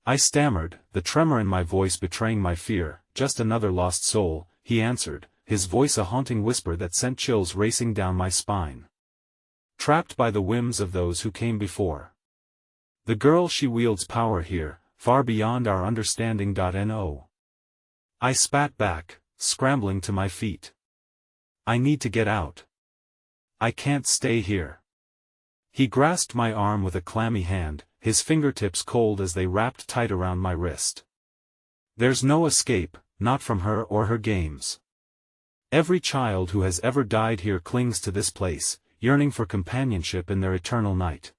I stammered, the tremor in my voice betraying my fear. "Just another lost soul," he answered, his voice a haunting whisper that sent chills racing down my spine. "Trapped by the whims of those who came before. The girl, she wields power here, far beyond our understanding. No. I spat back, scrambling to my feet. "I need to get out. I can't stay here." He grasped my arm with a clammy hand, his fingertips cold as they wrapped tight around my wrist. "There's no escape, not from her or her games. Every child who has ever died here clings to this place, yearning for companionship in their eternal night.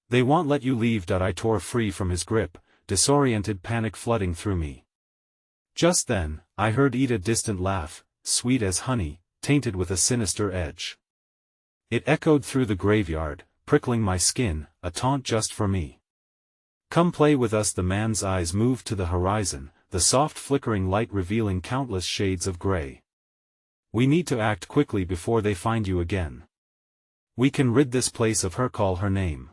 They won't let you leave." I tore free from his grip, disoriented, panic flooding through me. Just then, I heard Ida's distant laugh, sweet as honey, tainted with a sinister edge. It echoed through the graveyard, prickling my skin, a taunt just for me. "Come play with us." The man's eyes moved to the horizon, the soft flickering light revealing countless shades of gray. "We need to act quickly before they find you again. We can rid this place of her. Call her name.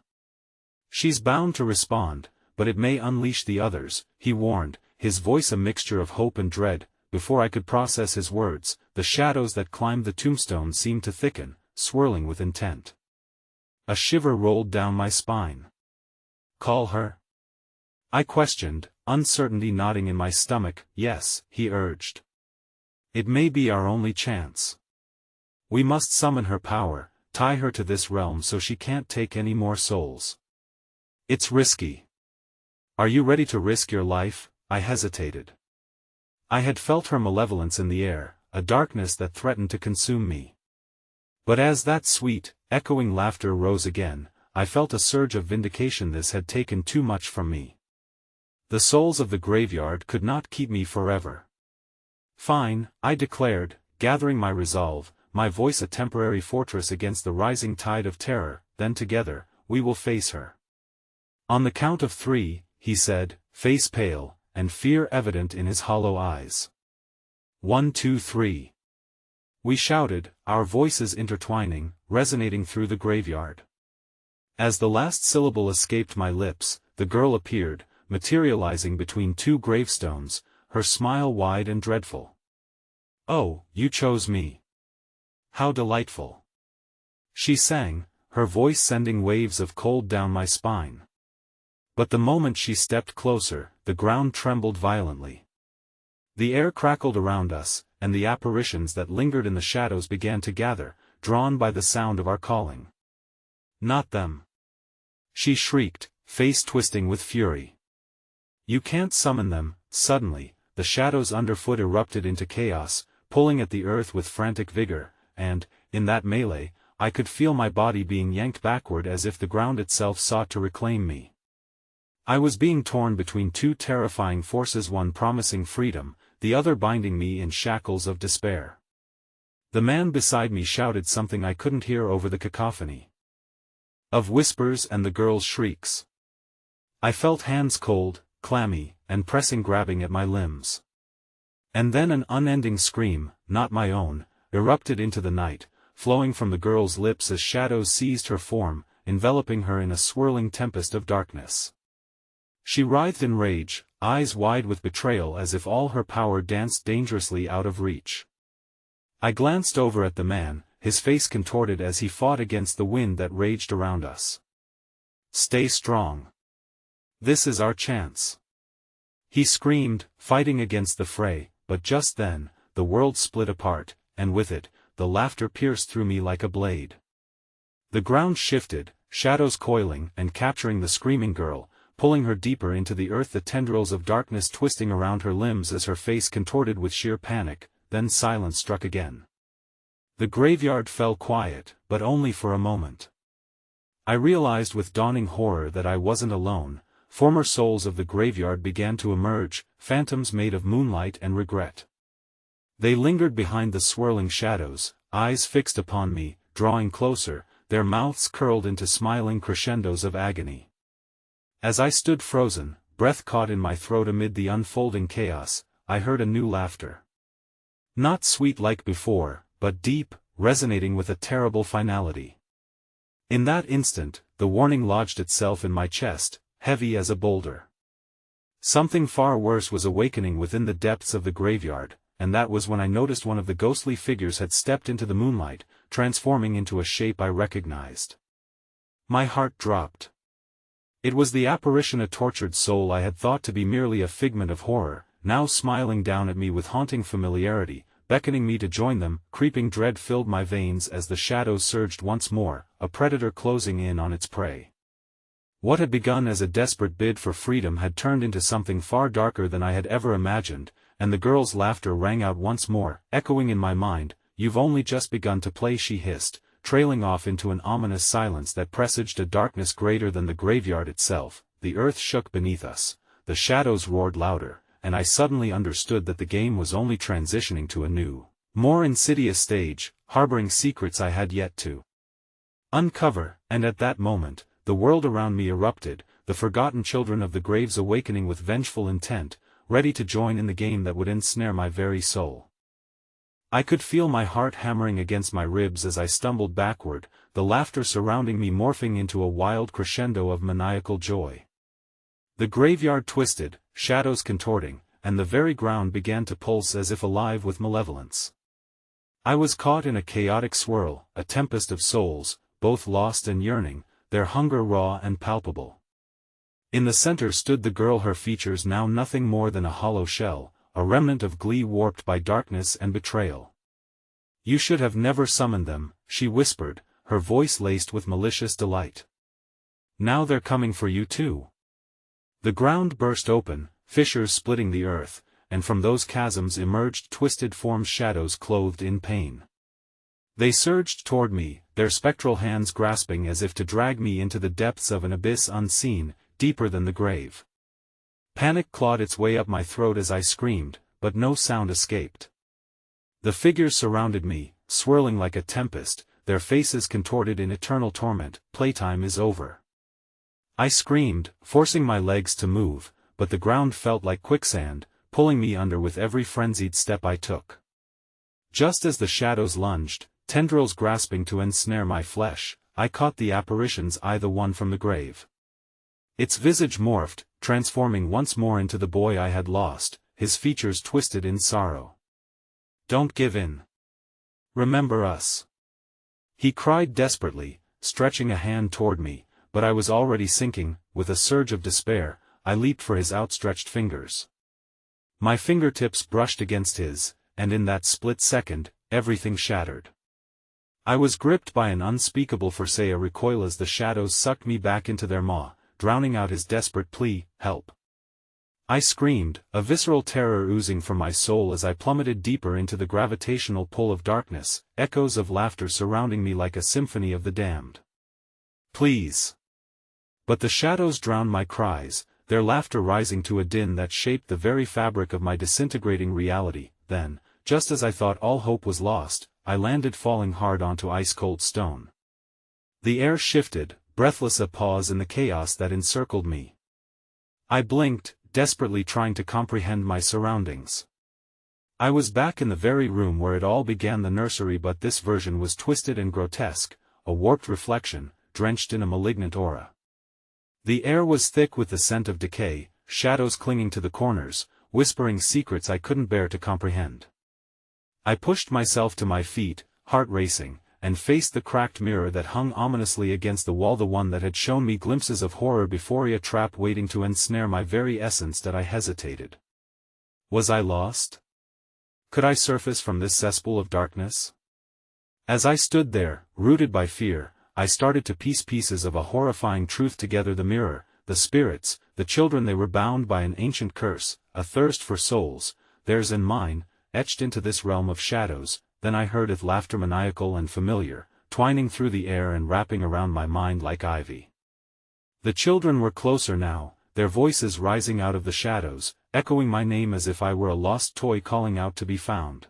She's bound to respond, but it may unleash the others," he warned, his voice a mixture of hope and dread. Before I could process his words, the shadows that climbed the tombstone seemed to thicken, swirling with intent. A shiver rolled down my spine. "Call her?" I questioned, uncertainty knotting in my stomach. "Yes," he urged. "It may be our only chance. We must summon her power, tie her to this realm so she can't take any more souls." "It's risky." "Are you ready to risk your life?" I hesitated. I had felt her malevolence in the air, a darkness that threatened to consume me. But as that sweet, echoing laughter rose again, I felt a surge of vindication. This had taken too much from me. The souls of the graveyard could not keep me forever. "Fine," I declared, gathering my resolve, my voice a temporary fortress against the rising tide of terror. "Then together, we will face her." "On the count of 3, he said, face pale, and fear evident in his hollow eyes. 1, 2, 3. We shouted, our voices intertwining, resonating through the graveyard. As the last syllable escaped my lips, the girl appeared, materializing between two gravestones, her smile wide and dreadful. "Oh, you chose me. How delightful!" she sang, her voice sending waves of cold down my spine. But the moment she stepped closer, the ground trembled violently. The air crackled around us, and the apparitions that lingered in the shadows began to gather, drawn by the sound of our calling. "Not them!" she shrieked, face twisting with fury. "You can't summon them." Suddenly, the shadows underfoot erupted into chaos, pulling at the earth with frantic vigor, and, in that melee, I could feel my body being yanked backward as if the ground itself sought to reclaim me. I was being torn between two terrifying forces, one promising freedom, the other binding me in shackles of despair. The man beside me shouted something I couldn't hear over the cacophony of whispers and the girl's shrieks. I felt hands cold, clammy, and pressing, grabbing at my limbs. And then an unending scream, not my own, erupted into the night, flowing from the girl's lips as shadows seized her form, enveloping her in a swirling tempest of darkness. She writhed in rage, eyes wide with betrayal, as if all her power danced dangerously out of reach. I glanced over at the man, his face contorted as he fought against the wind that raged around us. "Stay strong. This is our chance," he screamed, fighting against the fray, but just then, the world split apart, and with it, the laughter pierced through me like a blade. The ground shifted, shadows coiling and capturing the screaming girl, pulling her deeper into the earth, the tendrils of darkness twisting around her limbs as her face contorted with sheer panic. Then silence struck again. The graveyard fell quiet, but only for a moment. I realized with dawning horror that I wasn't alone. Former souls of the graveyard began to emerge, phantoms made of moonlight and regret. They lingered behind the swirling shadows, eyes fixed upon me, drawing closer, their mouths curled into smiling crescendos of agony. As I stood frozen, breath caught in my throat amid the unfolding chaos, I heard a new laughter. Not sweet like before, but deep, resonating with a terrible finality. In that instant, the warning lodged itself in my chest, heavy as a boulder. Something far worse was awakening within the depths of the graveyard, and that was when I noticed one of the ghostly figures had stepped into the moonlight, transforming into a shape I recognized. My heart dropped. It was the apparition, a tortured soul I had thought to be merely a figment of horror, now smiling down at me with haunting familiarity, beckoning me to join them. Creeping dread filled my veins as the shadows surged once more, a predator closing in on its prey. What had begun as a desperate bid for freedom had turned into something far darker than I had ever imagined, and the girl's laughter rang out once more, echoing in my mind. "You've only just begun to play," she hissed, trailing off into an ominous silence that presaged a darkness greater than the graveyard itself. The earth shook beneath us, the shadows roared louder, and I suddenly understood that the game was only transitioning to a new, more insidious stage, harboring secrets I had yet to uncover. And at that moment, the world around me erupted, the forgotten children of the graves awakening with vengeful intent, ready to join in the game that would ensnare my very soul. I could feel my heart hammering against my ribs as I stumbled backward, the laughter surrounding me morphing into a wild crescendo of maniacal joy. The graveyard twisted, shadows contorting, and the very ground began to pulse as if alive with malevolence. I was caught in a chaotic swirl, a tempest of souls, both lost and yearning, their hunger raw and palpable. In the center stood the girl, her features now nothing more than a hollow shell, a remnant of glee warped by darkness and betrayal. "You should have never summoned them," she whispered, her voice laced with malicious delight. "Now they're coming for you too." The ground burst open, fissures splitting the earth, and from those chasms emerged twisted forms, shadows clothed in pain. They surged toward me, their spectral hands grasping as if to drag me into the depths of an abyss unseen, deeper than the grave. Panic clawed its way up my throat as I screamed, but no sound escaped. The figures surrounded me, swirling like a tempest, their faces contorted in eternal torment. "Playtime is over." I screamed, forcing my legs to move, but the ground felt like quicksand, pulling me under with every frenzied step I took. Just as the shadows lunged, tendrils grasping to ensnare my flesh, I caught the apparition's eye, the one from the grave. Its visage morphed, transforming once more into the boy I had lost, his features twisted in sorrow. "Don't give in. Remember us," he cried desperately, stretching a hand toward me, but I was already sinking. With a surge of despair, I leaped for his outstretched fingers. My fingertips brushed against his, and in that split second, everything shattered. I was gripped by an unspeakable force, a recoil as the shadows sucked me back into their maw, drowning out his desperate plea, "Help." I screamed, a visceral terror oozing from my soul as I plummeted deeper into the gravitational pull of darkness, echoes of laughter surrounding me like a symphony of the damned. "Please." But the shadows drowned my cries, their laughter rising to a din that shaped the very fabric of my disintegrating reality. Then, just as I thought all hope was lost, I landed, falling hard onto ice-cold stone. The air shifted, breathless, a pause in the chaos that encircled me. I blinked, desperately trying to comprehend my surroundings. I was back in the very room where it all began, the nursery, but this version was twisted and grotesque, a warped reflection, drenched in a malignant aura. The air was thick with the scent of decay, shadows clinging to the corners, whispering secrets I couldn't bear to comprehend. I pushed myself to my feet, heart racing, and faced the cracked mirror that hung ominously against the wall, the one that had shown me glimpses of horror before, a trap waiting to ensnare my very essence. That I hesitated. Was I lost? Could I surface from this cesspool of darkness? As I stood there, rooted by fear, I started to piece pieces of a horrifying truth together. The mirror, the spirits, the children, they were bound by an ancient curse, a thirst for souls, theirs and mine, etched into this realm of shadows. Then I heard it, laughter maniacal and familiar, twining through the air and wrapping around my mind like ivy. The children were closer now, their voices rising out of the shadows, echoing my name as if I were a lost toy calling out to be found.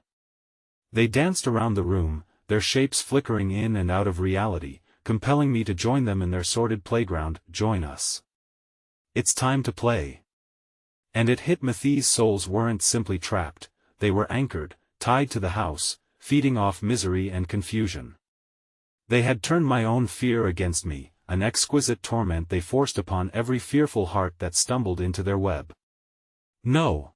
They danced around the room, their shapes flickering in and out of reality, compelling me to join them in their sordid playground. "Join us. It's time to play." And it hit me, these souls weren't simply trapped, they were anchored, tied to the house, feeding off misery and confusion. They had turned my own fear against me, an exquisite torment they forced upon every fearful heart that stumbled into their web. No!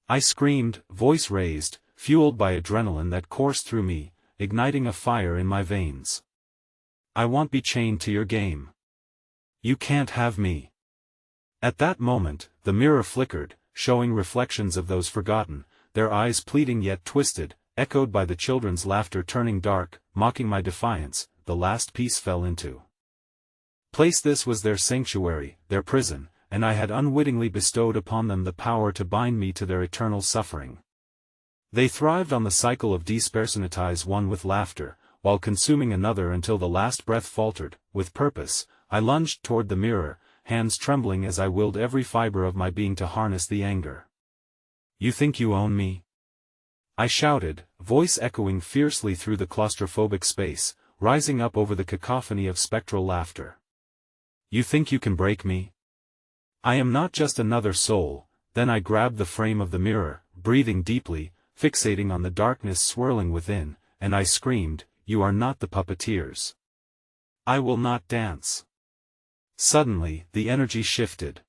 I screamed, voice raised, fueled by adrenaline that coursed through me, igniting a fire in my veins. I won't be chained to your game. You can't have me. At that moment, the mirror flickered, showing reflections of those forgotten, their eyes pleading yet twisted, echoed by the children's laughter turning dark, mocking my defiance. The last piece fell into place. This was their sanctuary, their prison, and I had unwittingly bestowed upon them the power to bind me to their eternal suffering. They thrived on the cycle of despersonatize one with laughter, while consuming another until the last breath faltered. With purpose, I lunged toward the mirror, hands trembling as I willed every fiber of my being to harness the anger. You think you own me? I shouted, voice echoing fiercely through the claustrophobic space, rising up over the cacophony of spectral laughter. You think you can break me? I am not just another soul. Then I grabbed the frame of the mirror, breathing deeply, fixating on the darkness swirling within, and I screamed, you are not the puppeteers. I will not dance. Suddenly, the energy shifted.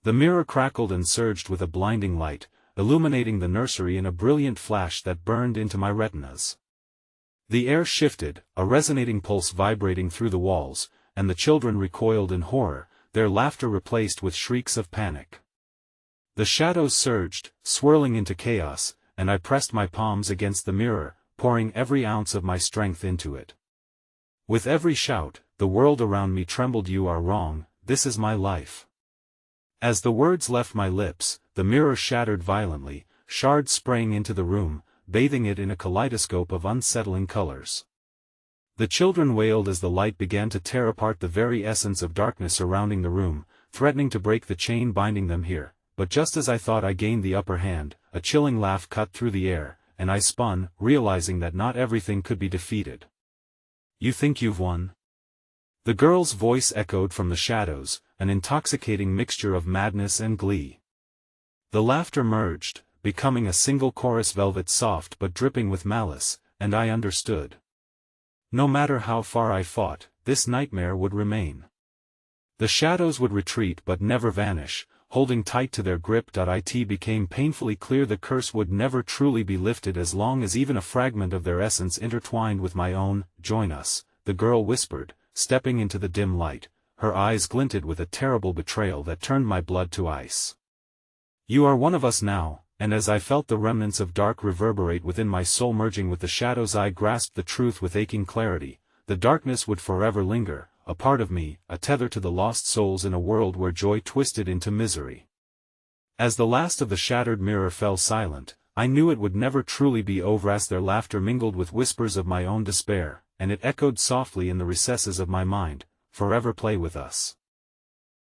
The mirror crackled and surged with a blinding light, illuminating the nursery in a brilliant flash that burned into my retinas. The air shifted, a resonating pulse vibrating through the walls, and the children recoiled in horror, their laughter replaced with shrieks of panic. The shadows surged, swirling into chaos, and I pressed my palms against the mirror, pouring every ounce of my strength into it. With every shout, the world around me trembled. You are wrong, this is my life. As the words left my lips, the mirror shattered violently, shards spraying into the room, bathing it in a kaleidoscope of unsettling colors. The children wailed as the light began to tear apart the very essence of darkness surrounding the room, threatening to break the chain binding them here. But just as I thought I gained the upper hand, a chilling laugh cut through the air, and I spun, realizing that not everything could be defeated. You think you've won? The girl's voice echoed from the shadows, an intoxicating mixture of madness and glee. The laughter merged, becoming a single chorus, velvet soft but dripping with malice, and I understood. No matter how far I fought, this nightmare would remain. The shadows would retreat but never vanish, holding tight to their grip. It became painfully clear the curse would never truly be lifted as long as even a fragment of their essence intertwined with my own. Join us, the girl whispered, stepping into the dim light, her eyes glinted with a terrible betrayal that turned my blood to ice. You are one of us now, and as I felt the remnants of dark reverberate within my soul merging with the shadows, I grasped the truth with aching clarity. The darkness would forever linger, a part of me, a tether to the lost souls in a world where joy twisted into misery. As the last of the shattered mirror fell silent, I knew it would never truly be over as their laughter mingled with whispers of my own despair, and it echoed softly in the recesses of my mind, forever play with us.